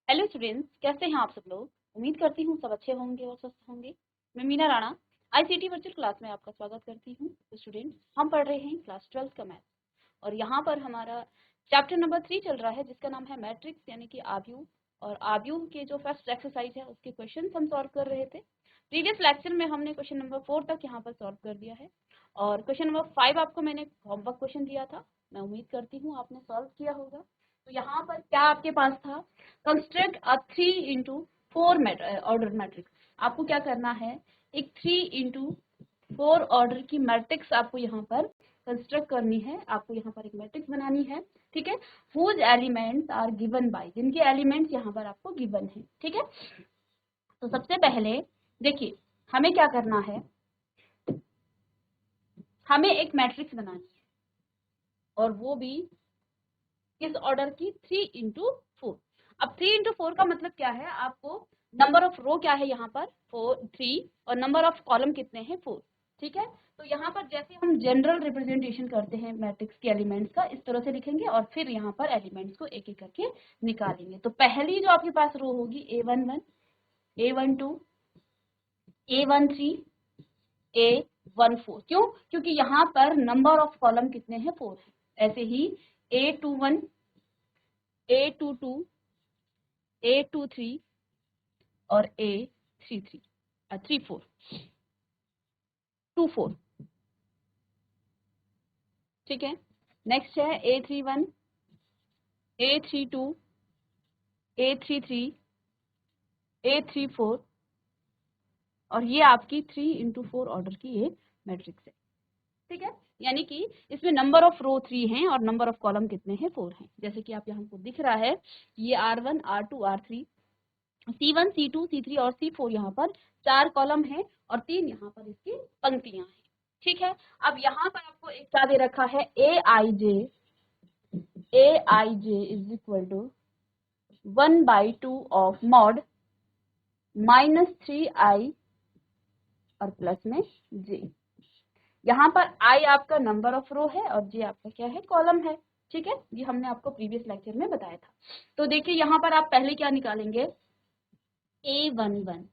Hello students, कैसे हैं आप सब लोग। उम्मीद करती हूँ सब अच्छे होंगे और स्वस्थ होंगे। मैं Meena Rana ICT virtual class में आपका स्वागत करती हूँ। तो स्टूडेंट्स, हम पढ़ रहे हैं क्लास 12 का मैथ्स और यहाँ पर हमारा चैप्टर नंबर 3 चल रहा है जिसका नाम है मैट्रिक्स यानी कि आव्यूह। और आव्यूह के जो फर्स्ट एक्सरसाइज है उसके क्वेश्चन हम सॉल्व कर रहे थे। प्रीवियस लेक्चर में हमने क्वेश्चन नंबर 4 तक यहाँ पर सॉल्व कर दिया है और क्वेश्चन नंबर 5 आपको मैंने होमवर्क क्वेश्चन दिया था। मैं उम्मीद करती हूँ आपने सॉल्व किया होगा। तो यहाँ पर क्या आपके पास था, construct a 3x4 order matrix. आपको क्या करना है, एक 3x4 ऑर्डर की मैट्रिक्स आपको यहाँ पर कंस्ट्रक्ट करनी है। आपको यहाँ पर एक मैट्रिक्स बनानी है, ठीक है। Whose elements are given by, जिनके एलिमेंट्स यहाँ पर आपको गिवन है, ठीक है। तो सबसे पहले देखिए हमें क्या करना है, हमें एक मैट्रिक्स बनानी है और वो भी किस ऑर्डर की, 3x4। अब 3x4 का मतलब क्या है, आपको नंबर ऑफ रो क्या है यहाँ पर 3 और नंबर ऑफ कॉलम कितने हैं 4, ठीक है। तो यहाँ पर जैसे हम जनरल रिप्रेजेंटेशन करते हैं मैट्रिक्स के एलिमेंट्स का, इस तरह से लिखेंगे और फिर यहाँ पर एलिमेंट्स को एक एक करके निकालेंगे। तो पहली जो आपके पास रो होगी A11, A12, A13, A14। क्यों? क्योंकि यहाँ पर नंबर ऑफ कॉलम कितने हैं 4 है। ऐसे ही A21, A22, A23 और A34, 24, ठीक है। नेक्स्ट है A31, A32, A33, A34 और ये आपकी 3x4 ऑर्डर की ये मैट्रिक्स है, ठीक है। यानी कि इसमें नंबर ऑफ रो 3 हैं और नंबर ऑफ कॉलम कितने हैं 4 हैं। जैसे कि आप यहाँ को दिख रहा है, ये R1, R2, R3, C1, C2, C3 और C4 यहाँ पर 4 कॉलम है और 3 यहाँ पर इसकी पंक्तियां हैं, ठीक है। अब यहाँ पर आपको एक क्या दे रखा है, Aij is equal to 1/2 of mod -3i और प्लस में j। यहाँ पर i आपका नंबर ऑफ रो है और j आपका क्या है, कॉलम है, ठीक है। ये हमने आपको प्रीवियस लेक्चर में बताया था। तो देखिए यहाँ पर आप पहले क्या निकालेंगे, A11,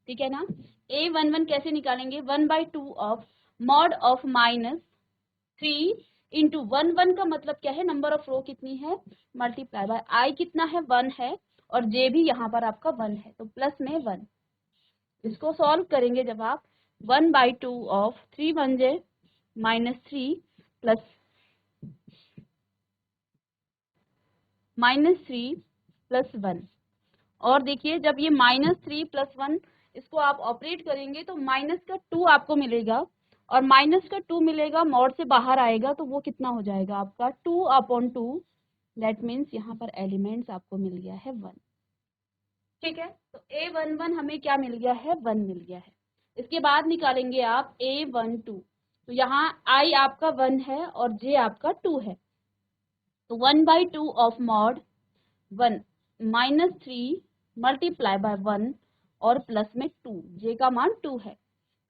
ठीक है ना। A11 कैसे निकालेंगे, 1/2 ऑफ मॉड ऑफ -3 इंटू 1 का मतलब क्या है, नंबर ऑफ रो कितनी है मल्टीप्लाई बाय i कितना है 1 है और j भी यहाँ पर आपका 1 है तो प्लस में 1। इसको सॉल्व करेंगे जब आप 1/2 ऑफ 3 1 j -3 प्लस -3 प्लस 1। और देखिए जब ये -3 प्लस 1 इसको आप ऑपरेट करेंगे तो माइनस का 2 आपको मिलेगा और माइनस का 2 मिलेगा, मॉड से बाहर आएगा तो वो कितना हो जाएगा आपका 2/2। दैट मीन्स यहाँ पर एलिमेंट्स आपको मिल गया है 1, ठीक है। तो A11 हमें क्या मिल गया है, 1 मिल गया है। इसके बाद निकालेंगे आप A12, तो यहाँ i आपका 1 है और j आपका 2 है तो 1/2 ऑफ मॉड 1 -3 मल्टीप्लाई बाय 1 और प्लस में 2, j का मान 2 है।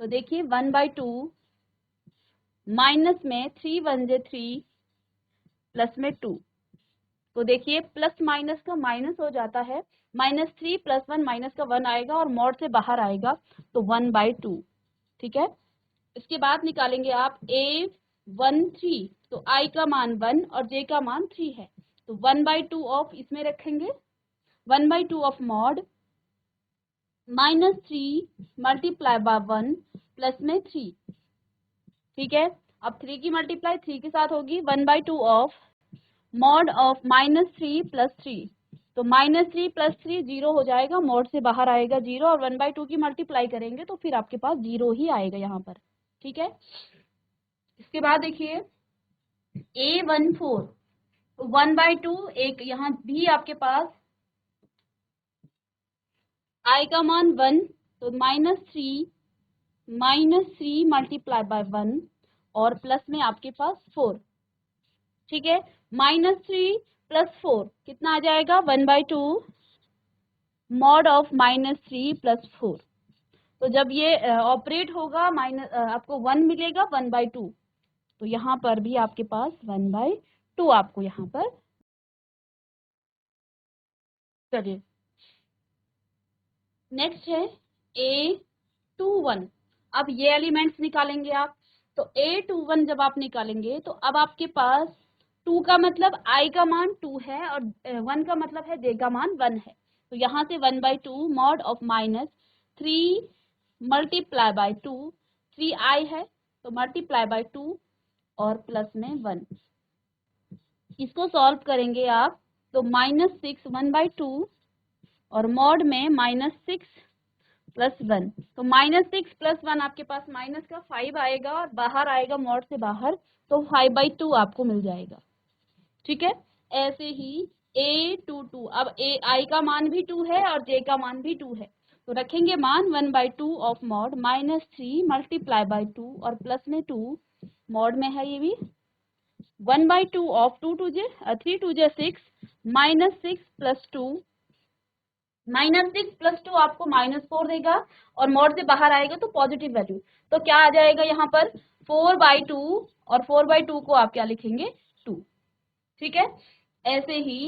तो देखिए 1/2 माइनस में 3 1 j 3 प्लस में 2। तो देखिए प्लस माइनस का माइनस हो जाता है, -3 प्लस 1 माइनस का 1 आएगा और मॉड से बाहर आएगा तो 1/2, ठीक है। इसके बाद निकालेंगे आप A13, तो i का मान 1 और j का मान 3 है तो 1/2 ऑफ इसमें रखेंगे 1/2 of mod -3 multiply by 1 plus में 3, ठीक है। अब 3 की मल्टीप्लाई 3 के साथ होगी 1/2 ऑफ मॉड ऑफ -3 प्लस 3, तो -3 प्लस 3 0 हो जाएगा, मॉड से बाहर आएगा 0 और 1/2 की मल्टीप्लाई करेंगे तो फिर आपके पास 0 ही आएगा यहाँ पर, ठीक है। इसके बाद देखिए A14, तो 1/2 एक यहाँ भी आपके पास i का मान 1 तो -3 मल्टीप्लाई बाय 1 और प्लस में आपके पास 4, ठीक है। -3 प्लस 4 कितना आ जाएगा 1/2 मॉड ऑफ -3 प्लस 4। तो जब ये ऑपरेट होगा माइनस आपको 1 मिलेगा 1/2, तो यहाँ पर भी आपके पास 1/2 आपको यहाँ पर, चलिए नेक्स्ट है A21। अब ये एलिमेंट्स निकालेंगे आप। तो A21 जब आप निकालेंगे तो अब आपके पास 2 का मतलब I का मान 2 है और 1 का मतलब है J का मान 1 है। तो यहाँ से 1/2 mod of minus 3 multiply by 2, 3I है तो मल्टीप्लाई बाय 2 और प्लस में 1। इसको सॉल्व करेंगे आप तो -6 1/2 और मॉड में -6 + 1। तो -6 + 1 आपके पास माइनस का 5 आएगा और बाहर आएगा मॉड से बाहर, तो 5/2 आपको मिल जाएगा। ठीक है। ऐसे ही A22, अब I का मान भी 2 है और J का मान भी 2 है, तो रखेंगे मान 1/2 ऑफ मॉड -3 मल्टीप्लाई बाय 2 और प्लस में 2, मॉड में है ये भी 1/2 ऑफ 3 2 j 6 -6 + 2, -6 + 2 आपको -4 देगा और मॉड से बाहर आएगा तो पॉजिटिव वैल्यू। तो क्या आ जाएगा यहाँ पर 4/2 और 4/2 को आप क्या लिखेंगे 2। ठीक है। ऐसे ही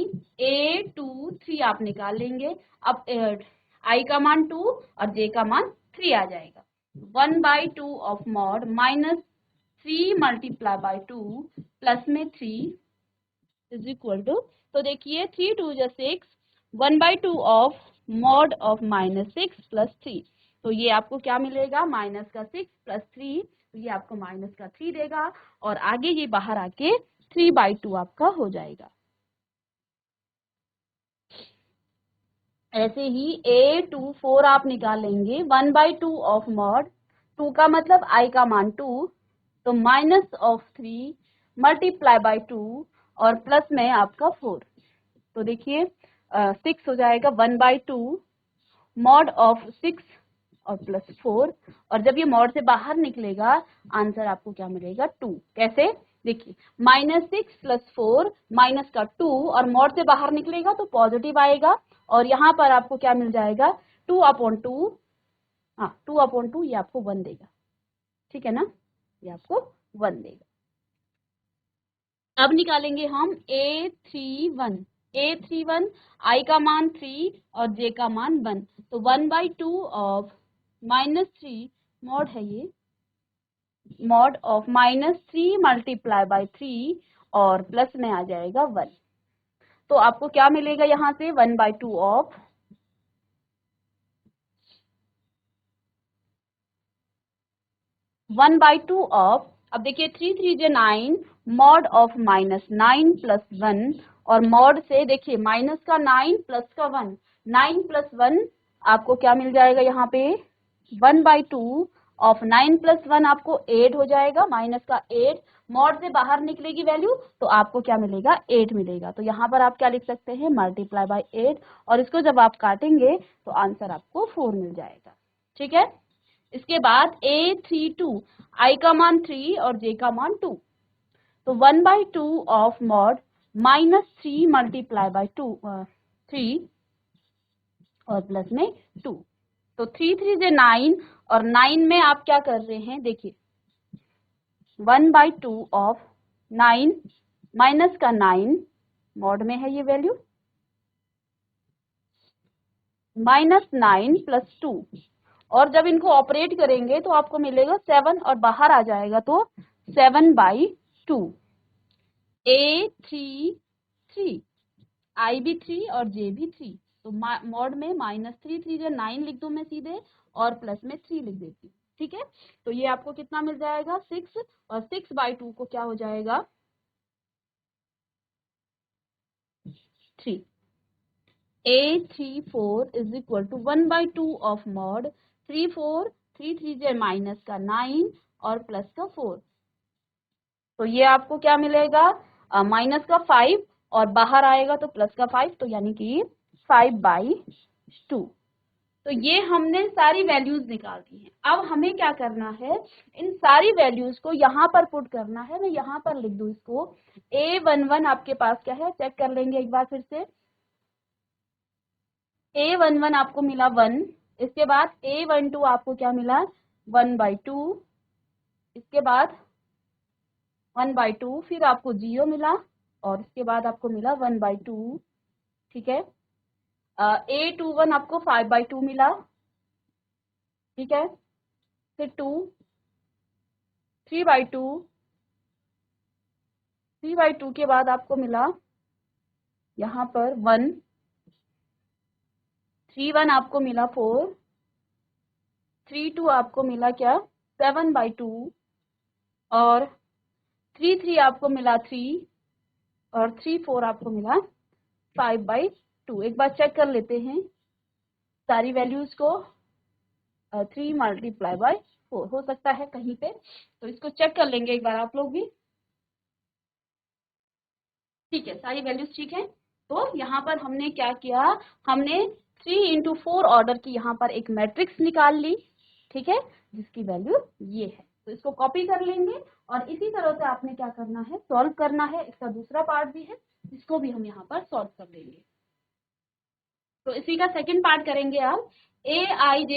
A23 आप निकाल लेंगे। अब I का मान 2 और J का मान 3 आ जाएगा। 1/2 of mod -3 multiply by 2 plus में 3 इज इक्वल टू, तो देखिए 3 2 j 6, 1/2 ऑफ मॉड ऑफ -6 + 3। तो ये आपको क्या मिलेगा -6 + 3, तो ये आपको -3 देगा और आगे ये बाहर आके 3/2 आपका हो जाएगा। ऐसे ही A24 आप निकालेंगे 1/2 ऑफ मॉड, 2 का मतलब I का मान 2, तो -3 मल्टीप्लाई बाय 2 और प्लस में आपका 4। तो देखिए 6 हो जाएगा 1/2 मॉड ऑफ 6 और प्लस 4, और जब ये मॉड से बाहर निकलेगा आंसर आपको क्या मिलेगा 2। कैसे देखिए -6 + 4 माइनस का 2 और मॉड से बाहर निकलेगा तो पॉजिटिव आएगा और यहाँ पर आपको क्या मिल जाएगा 2/2। हाँ 2/2 ये आपको 1 देगा। ठीक है ना, ये आपको 1 देगा। अब निकालेंगे हम A31। A31 I का मान 3 और J का मान 1, तो 1/2 ऑफ -3 मॉड है ये, मॉड ऑफ -3 मल्टीप्लाई बाय 3 और प्लस में आ जाएगा 1। तो आपको क्या मिलेगा यहाँ से 1/2 ऑफ 1/2 ऑफ, अब देखिए 3 3 j 9 मॉड ऑफ -9 + 1 और मॉड से देखिए माइनस का 9 प्लस का 1, 9 + 1 आपको क्या मिल जाएगा यहाँ पे 1/2 ऑफ 9 + 1 आपको 8 हो जाएगा, माइनस का 8, मॉड से बाहर निकलेगी वैल्यू तो आपको क्या मिलेगा 8 मिलेगा। तो यहाँ पर आप क्या लिख सकते हैं मल्टीप्लाई बाय 8 और इसको जब आप काटेंगे तो आंसर आपको 4 मिल जाएगा। ठीक है। इसके बाद A32 I का मान 3 और J का मान 2, तो 1/2 ऑफ मॉड -3 मल्टीप्लाई बाय 3 और प्लस में 2, तो 3 3 j 9 और 9 में आप क्या कर रहे हैं देखिए 1/2 ऑफ 9 माइनस का 9 मॉड में है ये वैल्यू -9 + 2 और जब इनको ऑपरेट करेंगे तो आपको मिलेगा 7 और बाहर आ जाएगा तो 7/2। A33 I भी 3 और J भी 3, तो मॉड में -3 3 j 9 लिख दूं मैं सीधे और प्लस में 3 लिख देती हूँ। ठीक है। तो ये आपको कितना मिल जाएगा 6 और 6/2 को क्या हो जाएगा 3। A34 is equal to 1/2 of mod 3 4 3 3 j minus का 9 और प्लस का 4, तो ये आपको क्या मिलेगा माइनस का 5 और बाहर आएगा तो प्लस का 5, तो यानी कि 5/2। तो ये हमने सारी वैल्यूज निकाल दी हैं। अब हमें क्या करना है इन सारी वैल्यूज को यहाँ पर पुट करना है। मैं यहाँ पर लिख दूं इसको A11 आपके पास क्या है चेक कर लेंगे एक बार फिर से। A11 आपको मिला 1, इसके बाद A12 आपको क्या मिला 1/2, इसके बाद 1/2, फिर आपको 0 मिला और इसके बाद आपको मिला 1/2। ठीक है। A21 आपको 5/2 मिला ठीक है, फिर 2, 3/2, 3/2 के बाद आपको मिला यहाँ पर 1, 3/1 आपको मिला 4, 3/2 आपको मिला क्या 7/2, और 3/3 आपको मिला 3, और 3/4 आपको मिला 5/2। एक बार चेक कर लेते हैं सारी वैल्यूज को। 3 × 4 हो सकता है कहीं पे, तो इसको चेक कर लेंगे एक बार आप लोग भी। ठीक है, सारी वैल्यूज ठीक है। तो यहाँ पर हमने क्या किया, हमने 3×4 ऑर्डर की यहाँ पर एक मैट्रिक्स निकाल ली, ठीक है, जिसकी वैल्यू ये है। तो इसको कॉपी कर लेंगे और इसी तरह से आपने क्या करना है, सॉल्व करना है। इसका दूसरा पार्ट भी है, इसको भी हम यहाँ पर सॉल्व कर लेंगे। तो इसी का सेकंड पार्ट करेंगे आप। Aij = 2i - j।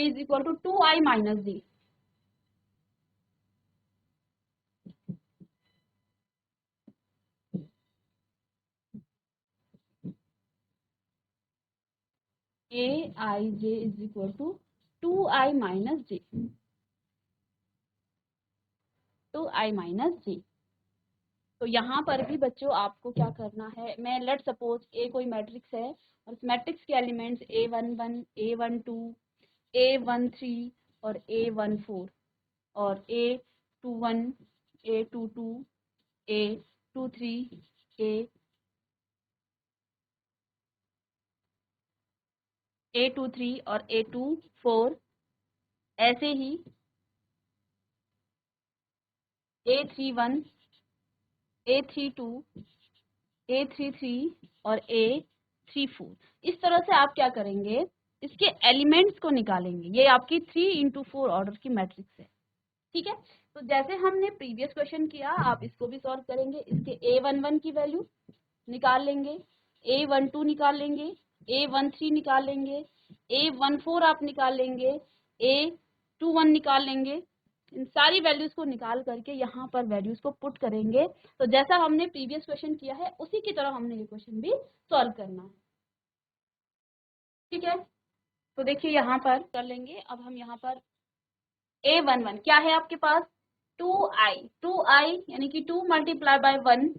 Aij = 2i - j, 2i - j। तो यहाँ पर भी बच्चों आपको क्या करना है, मैं लेट सपोज ए कोई मैट्रिक्स है और इस मैट्रिक्स के एलिमेंट्स A11, A12, A13 और A14 और A21, A22, A23, A23 और A24, ऐसे ही A31, A32, A33 और A34। इस तरह से आप क्या करेंगे, इसके एलिमेंट्स को निकालेंगे। ये आपकी 3×4 ऑर्डर की मैट्रिक्स है, ठीक है। तो जैसे हमने प्रीवियस क्वेश्चन किया, आप इसको भी सॉल्व करेंगे। इसके A11 की वैल्यू निकाल लेंगे, A12 निकाल लेंगे, A13 निकाल लेंगे, A14 आप निकाल लेंगे, A21 निकाल लेंगे। इन सारी वैल्यूज को निकाल करके यहाँ पर वैल्यूज को पुट करेंगे। तो जैसा हमने प्रीवियस क्वेश्चन किया है उसी की तरह हमने ये क्वेश्चन भी सॉल्व करना है, ठीक है। तो देखिए यहाँ पर कर लेंगे। अब हम यहाँ पर A11 क्या है आपके पास, 2i यानी कि 2 × 1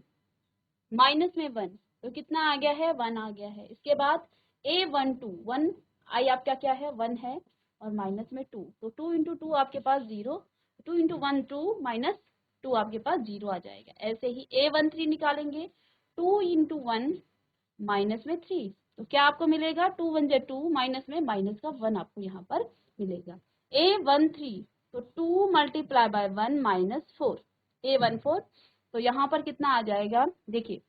माइनस में 1, तो कितना आ गया है, 1 आ गया है। इसके बाद A12, 1 i आपका क्या है, 1 है, और माइनस में 2, तो 2 × 2 आपके पास 0, 2 × 1 2 माइनस 2 आपके पास 0 आ जाएगा। ऐसे ही A13 निकालेंगे, 2 × 1 माइनस में 3, तो क्या आपको मिलेगा, 2 1 × 2 माइनस में माइनस का 1 आपको यहाँ पर मिलेगा। A13 तो 2 × 1 - 4, A14, तो यहाँ पर कितना आ जाएगा, देखिए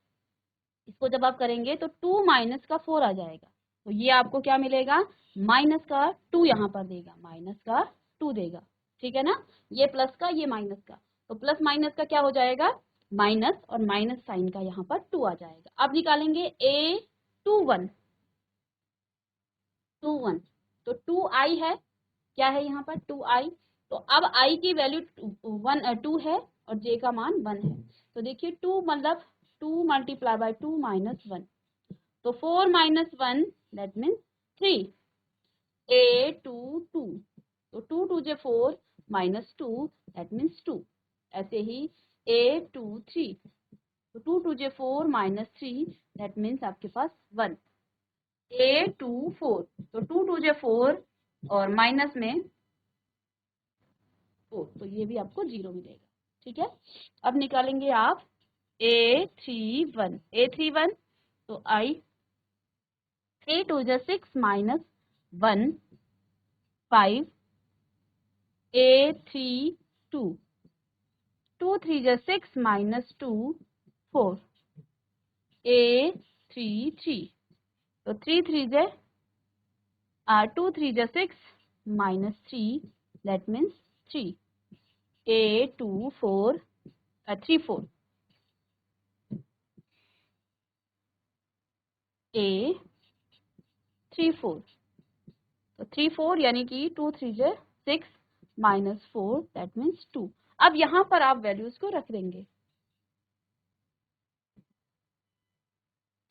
इसको जब आप करेंगे तो 2 माइनस का 4 आ जाएगा। तो ये आपको क्या मिलेगा, माइनस का 2 यहाँ पर देगा, माइनस का 2 देगा, ठीक है ना। ये प्लस का, ये माइनस का, तो प्लस माइनस का क्या हो जाएगा, माइनस, और माइनस साइन का यहाँ पर 2 आ जाएगा। अब निकालेंगे A21, 21, तो 2i है, क्या है यहाँ पर 2i। तो अब i की वैल्यू 2 है और j का मान 1 है। तो देखिए 2 मतलब 2 × 2 - 1, तो 4 - 1 दैट मीन्स 3, A22, तो 2 2 j 4 -2 दैट मीन्स 2। ऐसे ही A23, तो 2 2 j 4 -3 दैट मीन्स आपके पास 1। A24, तो 2 2 j 4 और माइनस में 4, तो ये भी आपको 0 मिलेगा, ठीक है। अब निकालेंगे आप A31, तो I 3 2 j 6 -1 5, A32, 2 3 j 6 -2 4, A33, तो 3 3 j 2 3 j 6 -3 that means 3, A24, 34, A34, तो 34 यानी कि 2 3 j 6 -4 that means 2। अब यहाँ पर आप वैल्यूज को रख देंगे।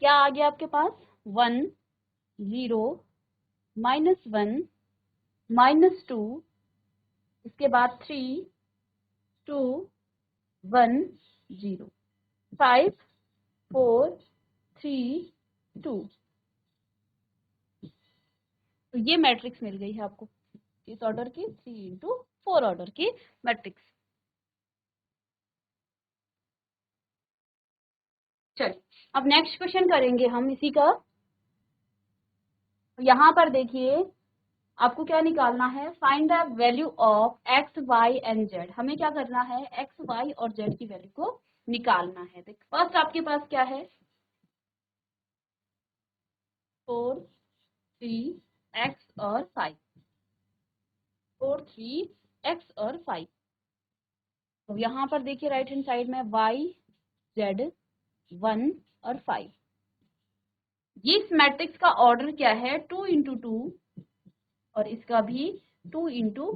क्या आ गया आपके पास, 1 0 -1 -2 इसके बाद 3 2 1 0 5 4 3 2। तो ये मैट्रिक्स मिल गई है आपको इस ऑर्डर की 3 × 4 ऑर्डर की मैट्रिक्स। चलिए अब नेक्स्ट क्वेश्चन करेंगे हम इसी का। यहाँ पर देखिए आपको क्या निकालना है, find the value of x, y and z। हमें क्या करना है, x, y और z की वैल्यू को निकालना है। फर्स्ट आपके पास क्या है, 4 3 x और 5, 4 3 x और 5। तो यहाँ पर देखिए राइट हैंड साइड में y z 1 और 5। इस मैट्रिक्स का ऑर्डर क्या है, 2 × 2 और इसका भी 2 ×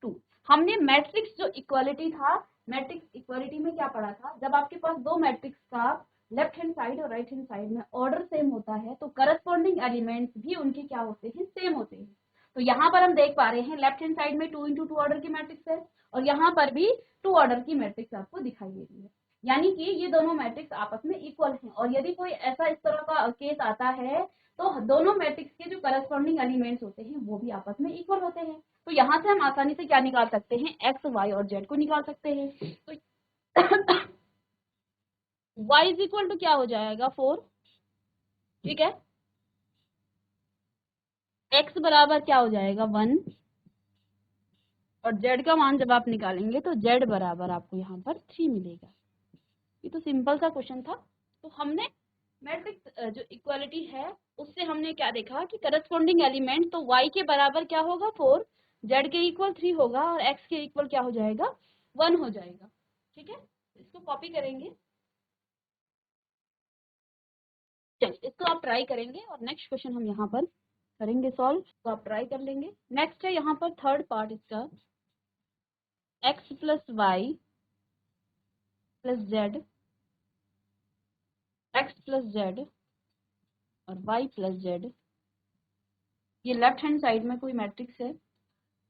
2। हमने मैट्रिक्स जो इक्वालिटी था, मैट्रिक्स इक्वालिटी में क्या पढ़ा था, जब आपके पास दो मैट्रिक्स का लेफ्ट हैंड साइड और राइट हैंड साइड में ऑर्डर सेम होता है तो करस्पॉन्डिंग एलिमेंट्स भी उनके क्या होते हैं, सेम होते हैं। तो यहाँ पर हम देख पा रहे हैं लेफ्ट हैंड साइड में 2 × 2 ऑर्डर की मैट्रिक्स है और यहाँ पर भी 2 ऑर्डर की मैट्रिक्स आपको दिखाई दे रही है, यानी कि ये दोनों मैट्रिक्स आपस में इक्वल हैं। और यदि कोई ऐसा इस तरह का केस आता है तो दोनों मैट्रिक्स के जो करस्पॉन्डिंग एलिमेंट्स होते हैं वो भी आपस में इक्वल होते हैं। तो यहाँ से हम आसानी से क्या निकाल सकते हैं, एक्स वाई और जेड को निकाल सकते हैं। तो y इज इक्वल टू क्या हो जाएगा, 4। ठीक है, x बराबर क्या हो जाएगा, 1। और z का मान जब आप निकालेंगे तो z बराबर आपको यहाँ पर 3 मिलेगा। ये तो सिंपल सा क्वेश्चन था। तो हमने मैट्रिक्स जो इक्वालिटी है उससे हमने क्या देखा कि करस्पॉन्डिंग एलिमेंट तो y के बराबर क्या होगा, 4, z के इक्वल 3 होगा और x के इक्वल क्या हो जाएगा, 1 हो जाएगा। ठीक है, इसको कॉपी करेंगे। चलिए इसको आप ट्राई करेंगे और नेक्स्ट क्वेश्चन हम यहाँ पर करेंगे सॉल्व, तो आप ट्राई कर लेंगे। नेक्स्ट है यहाँ पर थर्ड पार्ट इसका, x + y + z, x + z और y + z। ये लेफ्ट हैंड साइड में कोई मैट्रिक्स है।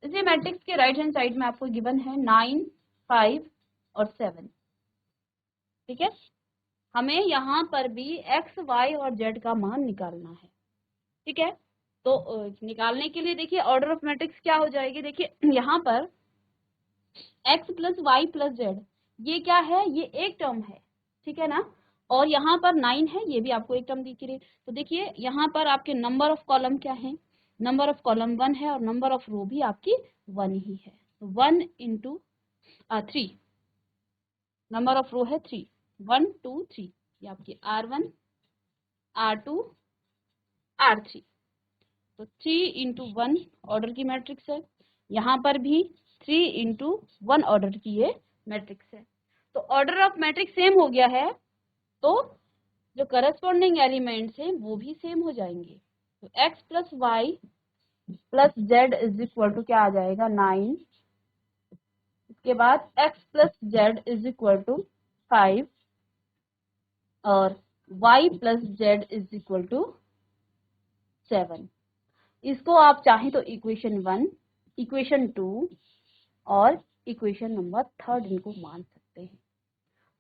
इसी मैट्रिक्स के राइट हैंड साइड में आपको गिवन है 9 5 और 7। ठीक है, हमें यहाँ पर भी x y और z का मान निकालना है। ठीक है, तो निकालने के लिए देखिए ऑर्डर ऑफ मैट्रिक्स क्या हो जाएगी, देखिए यहाँ पर x + y + z ये क्या है, ये एक टर्म है। ठीक है ना, और यहाँ पर 9 है, ये भी आपको एक टर्म दिख रही है। तो देखिए यहाँ पर आपके नंबर ऑफ कॉलम क्या है, नंबर ऑफ कॉलम 1 है और नंबर ऑफ रो भी आपकी 1 ही है। तो 1 × 3, नंबर ऑफ रो है 3, 1 2 3, ये आपकी R1 R2 R3। तो 3 × 1 ऑर्डर की मैट्रिक्स है, यहाँ पर भी 3 × 1 ऑर्डर की ये मैट्रिक्स है। तो ऑर्डर ऑफ मैट्रिक्स सेम हो गया है तो जो करस्पॉन्डिंग एलिमेंट्स हैं वो भी सेम हो जाएंगे। तो x + y + z is equal to क्या आ जाएगा, 9। इसके बाद x + z is equal to 5 और y + z is equal to 7। इसको आप चाहें तो इक्वेशन 1, इक्वेशन 2 और इक्वेशन नंबर 3 इनको मान सकते हैं।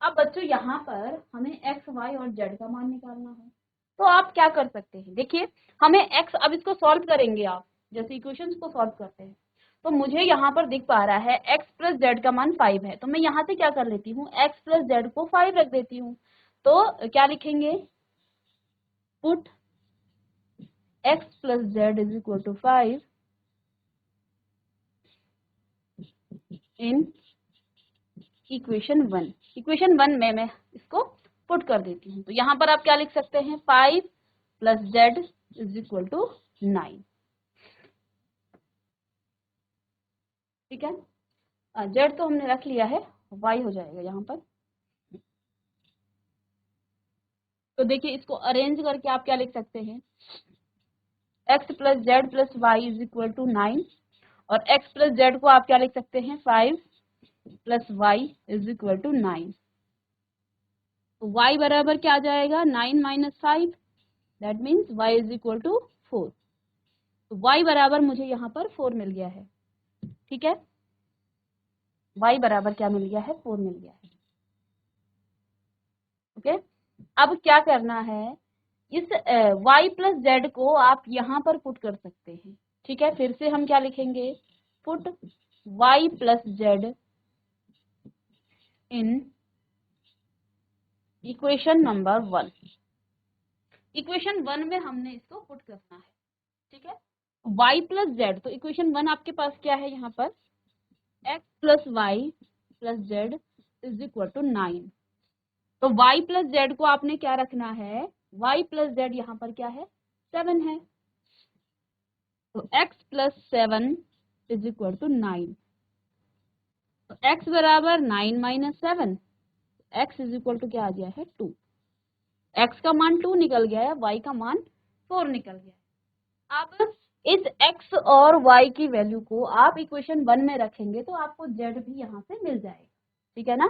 अब बच्चों यहाँ पर हमें x, y और z का मान निकालना है। तो आप क्या कर सकते हैं, देखिए हमें x, अब इसको सॉल्व करेंगे आप जैसे इक्वेशंस को सॉल्व करते हैं। तो मुझे यहाँ पर दिख पा रहा है x + z का मान 5 है, तो मैं यहाँ से क्या कर लेती हूँ, x + z को 5 रख देती हूँ। तो क्या लिखेंगे, put x + z is equal to 5 in equation 1। Equation 1 में मैं इसको पुट कर देती हूँ। तो यहाँ पर आप क्या लिख सकते हैं, 5 + z इज इक्वल टू 9। ठीक है, z तो हमने रख लिया है, y हो जाएगा यहाँ पर। तो देखिए इसको अरेंज करके आप क्या लिख सकते हैं, x + z + y is equal to 9 और x + z को आप क्या लिख सकते हैं, 5 + y इज इक्वल टू 9। तो y बराबर क्या आ जाएगा, 9 - 5, that means y is equal to 4। तो y बराबर मुझे यहाँ पर 4 मिल गया है। ठीक है, y बराबर क्या मिल गया है, 4 मिल गया है। ओके, अब क्या करना है, इस y प्लस जेड को आप यहाँ पर पुट कर सकते हैं। ठीक है, फिर से हम क्या लिखेंगे, put y plus Z in equation number 1। Equation 1 में हमने इसको पुट करना है। ठीक है, y प्लस जेड, तो इक्वेशन 1 आपके पास क्या है, यहाँ पर x plus Y plus Z is equal to 9। तो y प्लस जेड को आपने क्या रखना है, y प्लस जेड यहाँ पर क्या है, 7 है। तो x plus 7 is equal to 9। तो x बराबर 9 minus 7, x is equal to क्या आ गया है, 2। x का मान 2 निकल गया है, y का मान 4 निकल गया है। अब इस x और y की वैल्यू को आप इक्वेशन 1 में रखेंगे तो आपको z भी यहाँ से मिल जाएगा। ठीक है ना,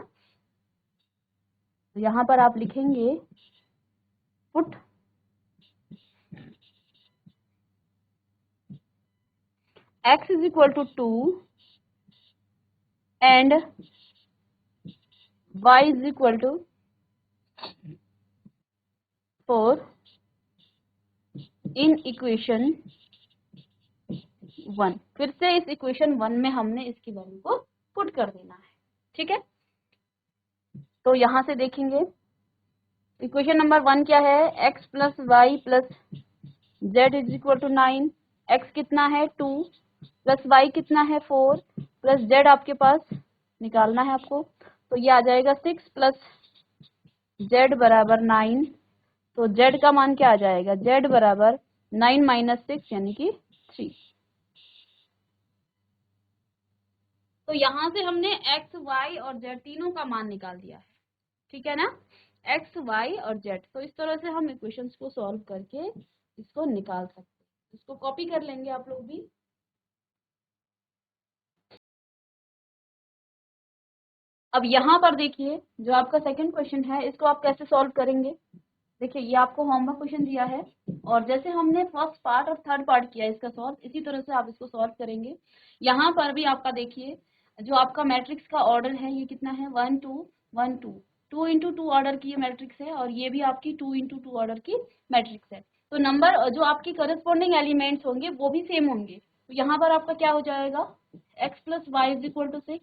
तो यहाँ पर आप लिखेंगे put x is equal to 2 and y is equal to 4 in equation 1। फिर से इस इक्वेशन 1 में हमने इसकी वैल्यू को पुट कर देना है। ठीक है, तो यहाँ से देखेंगे इक्वेशन नंबर 1 क्या है, x plus Y plus Z is equal to 9। x कितना है, 2 प्लस y कितना है, 4 प्लस z आपके पास निकालना है आपको, तो ये आ जाएगा 6 प्लस z बराबर 9। तो z का मान क्या आ जाएगा, z बराबर 9 माइनस 6 यानी कि 3। तो यहाँ से हमने x, y और z तीनों का मान निकाल दिया है। ठीक है ना, x, y और z। तो इस तरह से हम इक्वेशंस को सॉल्व करके इसको निकाल सकते हैं। इसको कॉपी कर लेंगे आप लोग भी। अब यहाँ पर देखिए जो आपका सेकंड क्वेश्चन है, इसको आप कैसे सॉल्व करेंगे। देखिए ये आपको होमवर्क क्वेश्चन दिया है और जैसे हमने फर्स्ट पार्ट और थर्ड पार्ट किया इसका सॉल्व, इसी तरह से आप इसको सॉल्व करेंगे। यहाँ पर भी आपका देखिए जो आपका मैट्रिक्स का ऑर्डर है ये कितना है, 1 2 1 2, 2 इंटू 2 ऑर्डर की ये मैट्रिक्स है और ये भी आपकी 2 इंटू 2 ऑर्डर की मैट्रिक्स है। तो नंबर जो आपकी करस्पॉन्डिंग एलिमेंट्स होंगे वो भी सेम होंगे। तो यहाँ पर आपका क्या हो जाएगा, x plus Y is equal to 6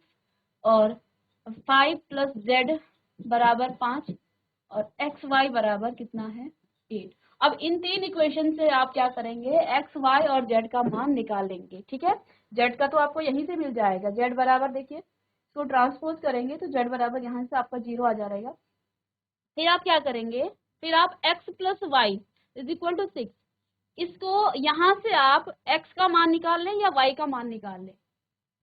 और 5 प्लस जेड बराबर 5 और एक्स वाई बराबर कितना है, 8। अब इन तीन इक्वेशन से आप क्या करेंगे, एक्स वाई और जेड का मान निकाल लेंगे। ठीक है, जेड का तो आपको यहीं से मिल जाएगा, जेड बराबर देखिए इसको ट्रांसपोज करेंगे तो जेड बराबर यहाँ से आपका 0 आ जाएगा। फिर आप क्या करेंगे, फिर आप x plus Y is equal to 6, इसको यहाँ से आप x का मान निकाल लें या y का मान निकाल लें।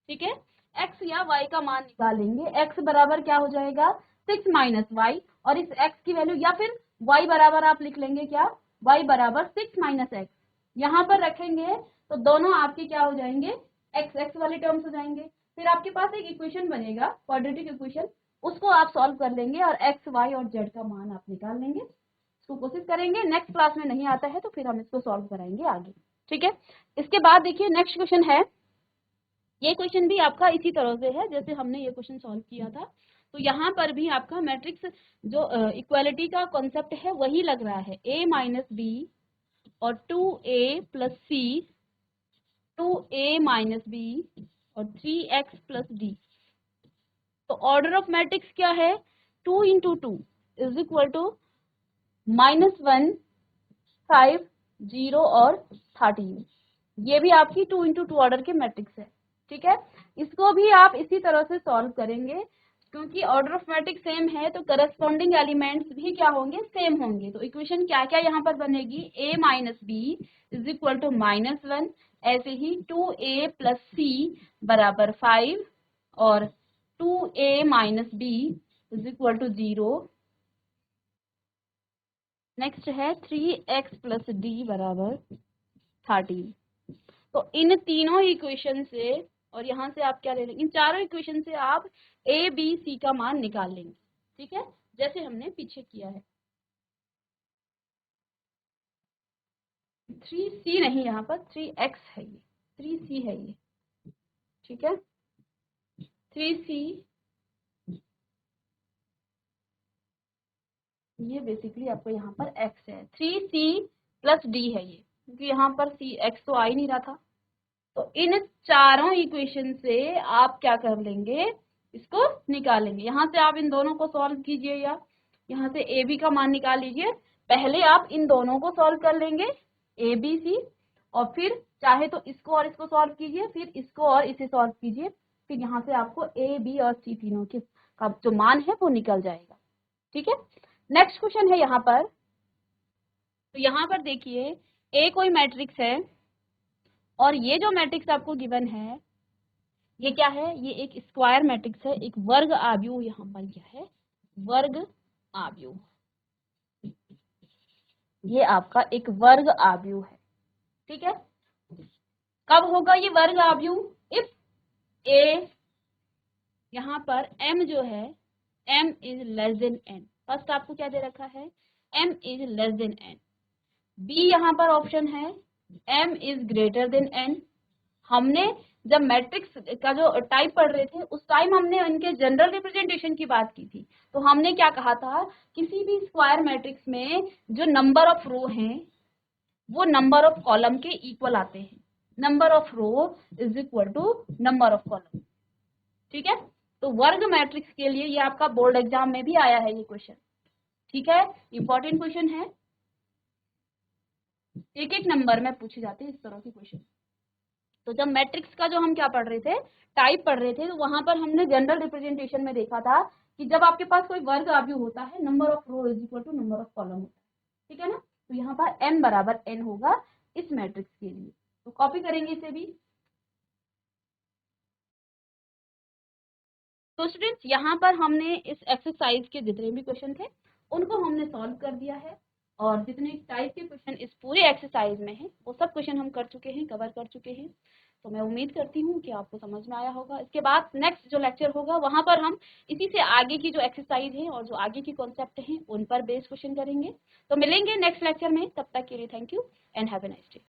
ठीक है, x या y का मान निकालेंगे, x बराबर क्या हो जाएगा, 6 माइनस वाई, और इस x की वैल्यू या फिर y बराबर आप लिख लेंगे क्या, y बराबर 6 माइनस एक्स यहाँ पर रखेंगे तो दोनों आपके क्या हो जाएंगे, x वाले टर्म्स हो जाएंगे। फिर आपके पास एक इक्वेशन बनेगा क्वाड्रेटिक इक्वेशन, उसको आप सॉल्व कर लेंगे और x, y और z का मान आप निकाल लेंगे। इसको कोशिश करेंगे, नेक्स्ट क्लास में नहीं आता है तो फिर हम इसको सॉल्व कराएंगे आगे। ठीक है, इसके बाद देखिए नेक्स्ट क्वेश्चन है, ये क्वेश्चन भी आपका इसी तरह से है जैसे हमने ये क्वेश्चन सॉल्व किया था। तो यहाँ पर भी आपका मैट्रिक्स जो इक्वालिटी का कॉन्सेप्ट है वही लग रहा है, a माइनस बी और 2a प्लस सी, 2a माइनस बी और 3x प्लस डी। तो ऑर्डर ऑफ मैट्रिक्स क्या है, 2 इंटू 2 इज इक्वल टू -1 5 0 और 13। ये भी आपकी 2 इंटू 2 ऑर्डर के मैट्रिक्स है। ठीक है, इसको भी आप इसी तरह से सॉल्व करेंगे क्योंकि ऑर्डर ऑफ मैट्रिक्स सेम है तो करस्पॉन्डिंग एलिमेंट्स भी क्या होंगे, सेम होंगे। तो इक्वेशन क्या क्या यहाँ पर बनेगी, a minus B is equal to -1, ऐसे ही 2a प्लस सी बराबर 5 और 2a minus B is equal to 0। Next है 3x प्लस डी बराबर 13। तो इन तीनों इक्वेशन से और यहाँ से आप क्या ले लेंगे, इन चारों इक्वेशन से आप a b c का मान निकाल लेंगे। ठीक है, जैसे हमने पीछे किया है। 3c नहीं, यहाँ पर 3x है, ये 3c है ये। ठीक है, 3c, ये बेसिकली आपको यहाँ पर x है, 3c प्लस d है ये, क्योंकि यहाँ पर c x तो आ ही नहीं रहा था। तो इन चारों इक्वेशन से आप क्या कर लेंगे, इसको निकालेंगे। यहाँ से आप इन दोनों को सॉल्व कीजिए या यहाँ से ए बी का मान निकाल लीजिए। पहले आप इन दोनों को सॉल्व कर लेंगे ए बी सी, और फिर चाहे तो इसको और इसको सॉल्व कीजिए, फिर इसको और इसे सॉल्व कीजिए, फिर यहाँ से आपको ए बी और सी तीनों के का जो मान है वो निकल जाएगा। ठीक है, नेक्स्ट क्वेश्चन है यहाँ पर। तो यहाँ पर देखिए ए कोई मैट्रिक्स है और ये जो मैट्रिक्स आपको गिवन है ये क्या है, ये एक स्क्वायर मैट्रिक्स है, एक वर्ग आव्यूह यहाँ पर क्या है, वर्ग आव्यूह। ये आपका एक वर्ग आव्यूह है। ठीक है, कब होगा ये वर्ग आव्यूह, इफ ए यहाँ पर m जो है m is less than n। First आपको क्या दे रखा है, m is less than n। B यहाँ पर ऑप्शन है m is greater than n। हमने जब मैट्रिक्स का जो टाइप पढ़ रहे थे उस टाइम हमने इनके जनरल रिप्रेजेंटेशन की बात की थी। तो हमने क्या कहा था, किसी भी स्क्वायर मैट्रिक्स में जो नंबर ऑफ रो हैं वो नंबर ऑफ कॉलम के इक्वल आते हैं। Number of row is equal to number of column. ठीक है, तो वर्ग मैट्रिक्स के लिए ये आपका बोर्ड एग्जाम में भी आया है ये क्वेश्चन। ठीक है, इंपॉर्टेंट क्वेश्चन है, एक एक नंबर में पूछे जाते हैं इस तरह के क्वेश्चन। तो जब मैट्रिक्स का जो हम क्या पढ़ रहे थे, टाइप पढ़ रहे थे, तो वहां पर हमने जनरल रिप्रेजेंटेशन में देखा था कि जब आपके पास कोई वर्ग आव्यूह होता है, number of row is equal to number of column होता है। ठीक है ना, तो यहाँ पर m बराबर n होगा इस मैट्रिक्स के लिए। तो कॉपी करेंगे इसे भी। तो स्टूडेंट्स यहाँ पर हमने इस एक्सरसाइज के जितने भी क्वेश्चन थे उनको हमने सॉल्व कर दिया है, और जितने टाइप के क्वेश्चन इस पूरे एक्सरसाइज में हैं वो सब क्वेश्चन हम कर चुके हैं, कवर कर चुके हैं। तो मैं उम्मीद करती हूँ कि आपको समझ में आया होगा। इसके बाद नेक्स्ट जो लेक्चर होगा वहाँ पर हम इसी से आगे की जो एक्सरसाइज है और जो आगे की कॉन्सेप्ट हैं उन पर बेस्ड क्वेश्चन करेंगे। तो मिलेंगे नेक्स्ट लेक्चर में, तब तक के लिए thank you and have a nice day.